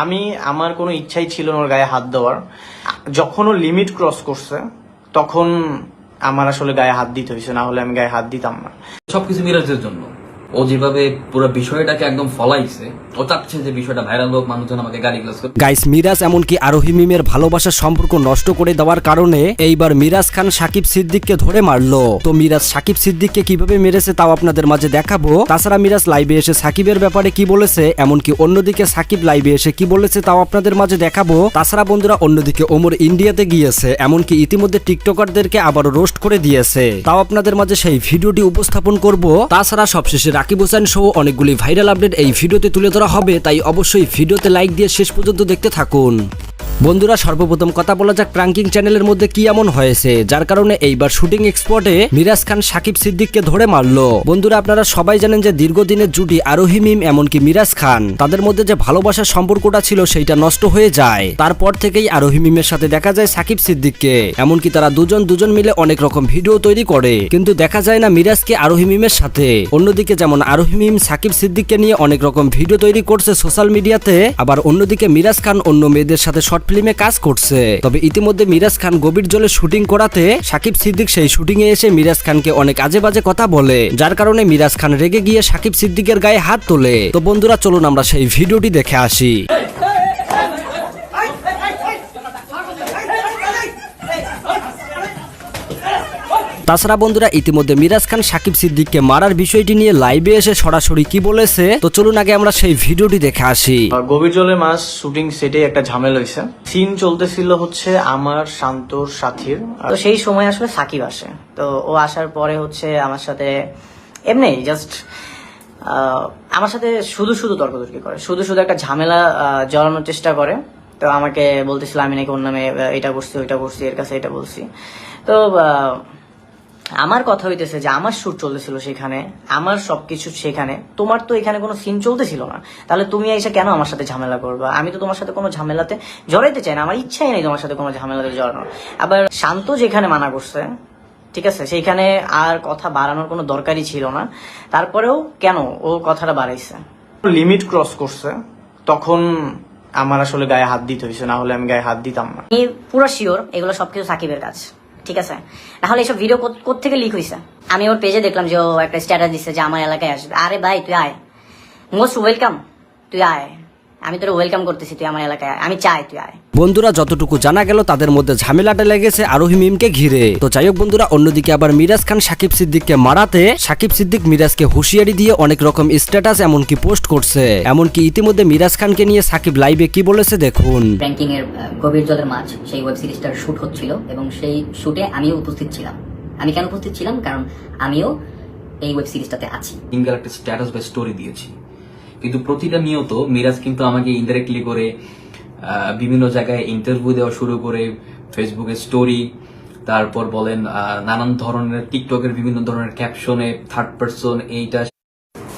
আমি আমার কোনো ইচ্ছাই ছিল না ওর গায়ে হাত দেওয়ার। যখন ও লিমিট ক্রস করছে তখন আমার আসলে গায়ে হাত দিতে হয়েছে, না হলে আমি গায়ে হাত দিতাম না। সবকিছু মিরাজের জন্য। ও যেভাবে পুরো বিষয়টাকে একদম ফলাইছে, ও চাচ্ছে যে বিষয়টা ভাইরাল হোক, মানুষজন আমাকে গালিগালাজ করে। গাইস, মিরাজ এমনকি আরোহী মিমের ভালোবাসার সম্পর্ক নষ্ট করে দেওয়ার কারণে এইবার মিরাজ খান সাকিব সিদ্দিককে ধরে মারলো। তো মিরাজ সাকিব সিদ্দিককে কিভাবে মেরেছে তাও আপনাদের মাঝে দেখাবো। তাছাড়া মিরাজ লাইভে এসে সাকিবের ব্যাপারে কি বলেছে, এমনকি অন্যদিকে সাকিব লাইভে এসে কি বলেছে তাও আপনাদের মাঝে দেখাবো। তাছাড়া বন্ধুরা, অন্যদিকে ওমর ইন্ডিয়াতে গিয়েছে, এমনকি ইতিমধ্যে টিকটকারদেরকে আবারও রোস্ট করে দিয়েছে, তাও আপনাদের মাঝে সেই ভিডিওটি উপস্থাপন করব। তাছাড়া সবশেষে রাকিব হোসেন সহ অনেকগুলি ভাইরাল আপডেট এই ভিডিওতে তুলে ধরা হবে, তাই অবশ্যই ভিডিওতে লাইক দিয়ে শেষ পর্যন্ত দেখতে থাকুন। বন্ধুরা, সর্বপ্রথম কথা বলা যাক প্রাঙ্কিং চ্যানেলের মধ্যে কি এমন হয়েছে যার কারণে এইবার শুটিং স্পটে মিরাজ খান সাকিব সিদ্দিককে ধরে মারলো। বন্ধুরা, আপনারা সবাই জানেন যে দীর্ঘদিনের জুটি আরোহী মিম এমনকি মিরাজ খান, তাদের মধ্যে যে ভালোবাসার সম্পর্কটা ছিল সেইটা নষ্ট হয়ে যায়। তারপর থেকেই আরোহী মিমের সাথে দেখা যায় সাকিব সিদ্দিককে, এমনকি তারা দুজন মিলে অনেক রকম ভিডিও তৈরি করে, কিন্তু দেখা যায় না মিরাজকে আরোহী মিমের সাথে। অন্যদিকে যেমন আরোহী মিম সাকিব সিদ্দিককে নিয়ে অনেক রকম ভিডিও তৈরি করছে সোশ্যাল মিডিয়াতে, আবার অন্যদিকে মিরাজ খান অন্য মেয়েদের সাথে শর্ট ফিল্মে কাজ করছে। তবে ইতিমধ্যে মিরাজ খান গভীর জলে শুটিং করাতে সাকিব সিদ্দিক সেই শুটিং এ এসে মিরাজ খানকে অনেক আজে বাজে কথা বলে, যার কারণে মিরাজ খান রেগে গিয়ে সাকিব সিদ্দিকের গায়ে হাত তোলে। তো বন্ধুরা, চলুন আমরা সেই ভিডিওটি দেখে আসি। তাছাড়া বন্ধুরা, ইতিমধ্যে মিরাজ খান সাকিব সিদ্দিককে মারার বিষয়টি নিয়ে লাইভে এসে সরাসরি কি বলেছে, তো চলুন আগে আমরা সেই ভিডিওটি দেখে আসি। গভীর জলে মাছ শুটিং সেটে একটা ঝামেলা হয়েছে। সিন চলতেছিল হচ্ছে আমার শান্তর সাথীর। তো সেই সময় আসলে সাকিব আসে। তো ও আসার পরে হচ্ছে আমার সাথে এমনি জাস্ট আমার সাথে শুধু তর্কতর্কি করে, শুধু একটা ঝামেলা জড়ানোর চেষ্টা করে। তো আমাকে বলতেছিল আমি নাকি ওর নামে এটা করছি ওইটা করছি, এর কাছে এটা বলছি। তো আমার কথা হইতেছে যে আমার শুট চলতেছিল সেখানে, আমার সবকিছু সেখানে, তোমার তো এখানে কোনো সিন চলতেছিল না, তাহলে তুমি এসে কেন আমার সাথে ঝামেলা করবা? আমি তো তোমার সাথে কোনো ঝামেলাতে জড়াইতে চাই না, আমার ইচ্ছাই নেই তোমার সাথে কোনো ঝামেলাতে জড়ানোর। আবার শান্ত যেখানে মানা করছে, ঠিক আছে, সেইখানে আর কথা বাড়ানোর কোনো দরকারই ছিল না, তারপরেও কেন ও কথাটা বাড়াইছে? লিমিট ক্রস করছে তখন আমার আসলে গায়ে হাত দিতে হয়েছে, না হলে আমি গায়ে হাত দিতাম না। আমি পুরো শিওর এগুলো সবকিছু সাকিবের কাজ, ঠিক আছে? তাহলে এইসব ভিডিও কোত্থেকে লিক হয়েছে? আমি ওর পেজে দেখলাম যে ও একটা স্ট্যাটাস দিচ্ছে যে আমার এলাকায় আসবে। আরে ভাই, তুই আয়, মোস্ট ওয়েলকাম, তুই আয়, আমি তোর ওয়েলকাম করতেছি, তুই আমার এলাকায় আয়, আমি চাই তুই আয়। বন্ধুরা, যতটুকু জানা গেল তাদের মধ্যে ঝামেলাটা লেগেছে আরোহী মিমকে ঘিরে। তো যাই হোক বন্ধুরা, অন্যদিকে আবার মিরাজ খান সাকিব সিদ্দিককে মারাতে সাকিব সিদ্দিক মিরাজকে হুঁশিয়ারি দিয়ে অনেক রকম স্ট্যাটাস এমনকি পোস্ট করছে। এমনকি ইতিমধ্যে মিরাজ খানকে নিয়ে সাকিব লাইভে কি বলেছে দেখুন। প্র্যাঙ্কিং এর গভীর জলের মাছ সেই ওয়েব সিরিজটার শুট হচ্ছিল এবং সেই শুটে আমিও উপস্থিত ছিলাম। আমি কেন উপস্থিত ছিলাম? কারণ আমিও এই ওয়েব সিরিজটাতে আছি। সিঙ্গেল একটা স্ট্যাটাস বা স্টোরি দিয়েছি, কিন্তু প্রতিটা নিয়ত মিরাজ কিন্তু আমাকে ইনডাইরেক্টলি করে বিভিন্ন জায়গায় ইন্টারভিউ দেওয়া শুরু করে, ফেসবুকে স্টোরি, তারপর বলেন নানান ধরনের টিকটকের বিভিন্ন ধরনের ক্যাপশনে থার্ড পারসন এইটা।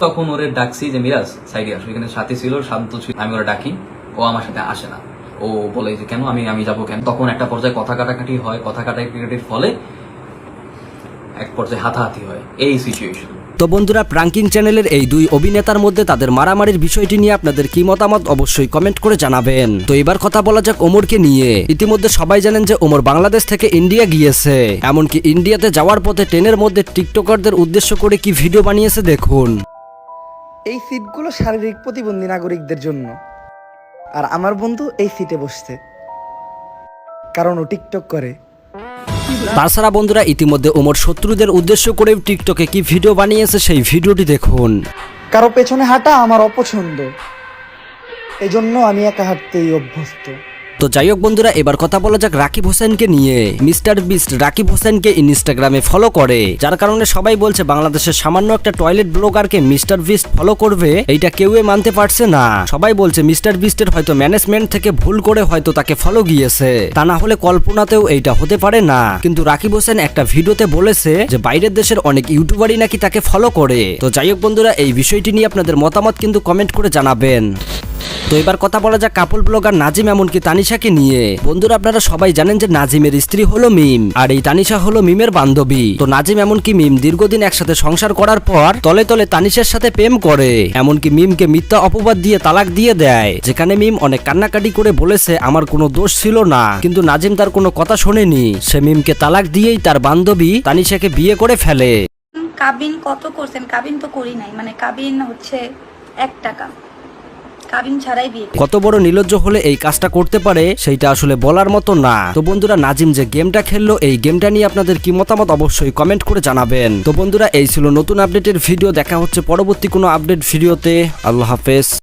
তখন ওরে ডাকছি যে মিরাজ সাইডে আসো, এখানে সাথে ছিল, শান্ত ছিল, আমি ওরা ডাকি, ও আমার সাথে আসে না। ও বলে যে কেন আমি যাবো কেন? তখন একটা পর্যায়ে কথা কাটাকাটি হয়, কথা কাটাকাটির ফলে এক পর্যায়ে হাতাহাতি হয়, এই সিচুয়েশন। তো বন্ধুরা, প্রাঙ্কিং চ্যানেলের এই দুই অভিনেতার মধ্যে তাদের মারামারির বিষয়টি নিয়ে আপনাদের কি মতামত অবশ্যই কমেন্ট করে জানাবেন। তো এবার কথা বলা যাক ওমরকে নিয়ে। ইতিমধ্যে সবাই জানেন যে ওমর বাংলাদেশ থেকে ইন্ডিয়া গিয়েছে, এমনকি ইন্ডিয়াতে যাওয়ার পথে ট্রেনের মধ্যে টিকটকারদের উদ্দেশ্য করে কি ভিডিও বানিয়েছে দেখুন। এই সিটগুলো শারীরিক প্রতিবন্ধী নাগরিকদের জন্য, আর আমার বন্ধু এই সিটে বসছে কারণ ও টিকটক করে। তাছাড়া বন্ধুরা, ইতিমধ্যে ওমর শত্রুদের উদ্দেশ্য করে টিকটকে কি ভিডিও বানিয়েছে সেই ভিডিওটি দেখুন। কারো পেছনে হাঁটা আমার অপছন্দ, এজন্য আমি একা হাঁটতেই অভ্যস্ত। তো যাই হোক বন্ধুরা, এবার কথা বলা যাক রাকিব হোসেনকে নিয়ে। মিস্টার বিস্ট রাকিব হোসেনকে ইনস্টাগ্রামে ফলো করে, যার কারণে সবাই বলছে বাংলাদেশের সামান্য একটা টয়লেট ব্লগারকে মিস্টার বিস্ট ফলো করবে, এইটা কেউই মানতে পারছে না। সবাই বলছে মিস্টার বিস্টের হয়তো ম্যানেজমেন্ট থেকে ভুল করে হয়তো তাকে ফলো গিয়েছে, তা না হলে কল্পনাতেও এইটা হতে পারে না। কিন্তু রাকিব হোসেন একটা ভিডিওতে বলেছে যে বাইরের দেশের অনেক ইউটিউবারই নাকি তাকে ফলো করে। তো যাই হোক বন্ধুরা, এই বিষয়টি নিয়ে আপনাদের মতামত কিন্তু কমেন্ট করে জানাবেন। তো এবার কথা বলা যাক কাপল ব্লগার নাজিম এমনকি তানিশাকে নিয়ে। বন্ধুরা আপনারা সবাই জানেন যে নাজিমের স্ত্রী হলো মিম, আর এই তানিশা হলো মিমের বান্ধবী। তো নাজিম এমনকি মিম দীর্ঘদিন একসাথে সংসার করার পর তলে তলে তানিশার সাথে প্রেম করে, এমনকি মিমকে মিথ্যা অপবাদ দিয়ে তালাক দিয়ে দেয়, যেখানে মিম অনেক কান্নাকাটি করে বলেছে আমার কোনো দোষ ছিল না, কিন্তু নাজিম তার কোনো কথা শোনেনি। সে মিমকে তালাক দিয়েই তার বান্ধবী তানিশাকে বিয়ে করে ফেলে। কাবিন কত করছেন? কাবিন তো করি নাই, মানে কাবিন হচ্ছে 1 টাকা, কাবিন ছাড়াই বিয়ে করি। কত বড় নির্লজ্জ হলে এই কাজটা করতে পারে সেইটা আসলে বলার মতো না। তো বন্ধুরা নাজিম যে গেমটা খেললো এই গেমটা নিয়ে আপনাদের কি মতামত অবশ্যই কমেন্ট করে জানাবেন। তো বন্ধুরা এই ছিল নতুন আপডেটের ভিডিও, দেখা হচ্ছে পরবর্তী কোনো আপডেট ভিডিওতে। আল্লাহ হাফেজ।